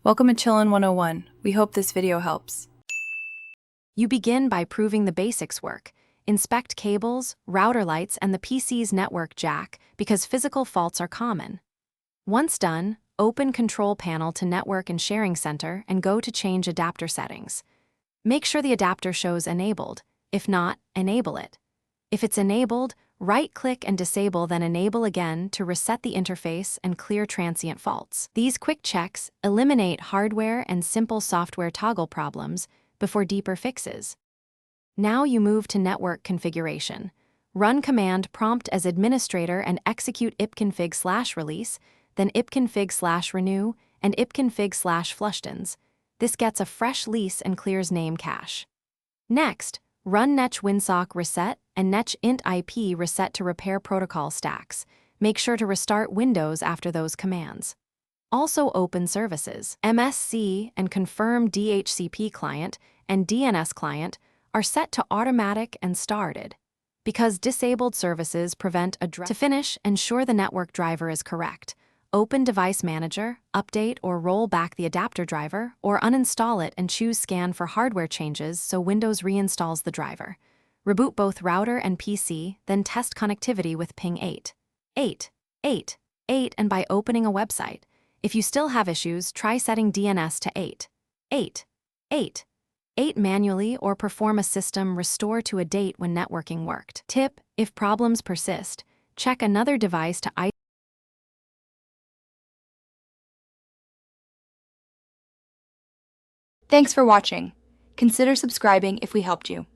Welcome to Chillin' 101. We hope this video helps. You begin by proving the basics work. Inspect cables, router lights, and the PC's network jack because physical faults are common. Once done, open Control Panel to Network and Sharing Center and go to Change Adapter Settings. Make sure the adapter shows Enabled. If not, enable it. If it's enabled, right-click and disable, then enable again to reset the interface and clear transient faults. These quick checks eliminate hardware and simple software toggle problems before deeper fixes. Now you move to network configuration. Run command prompt as administrator and execute ipconfig/release, then ipconfig/renew, and ipconfig/flushtons. This gets a fresh lease and clears name cache. Next, run netch winsock reset and netch int IP reset to repair protocol stacks. Make sure to restart Windows after those commands. Also open services. MSC and confirm DHCP client and DNS client are set to automatic and started. Because disabled services prevent to finish, ensure the network driver is correct. Open Device Manager, update or roll back the adapter driver, or uninstall it and choose Scan for hardware changes so Windows reinstalls the driver. Reboot both router and PC, then test connectivity with ping 8 and by opening a website. If you still have issues, try setting DNS to 8 manually or perform a system restore to a date when networking worked. Tip: if problems persist, check another device to Thanks for watching. Consider subscribing if we helped you.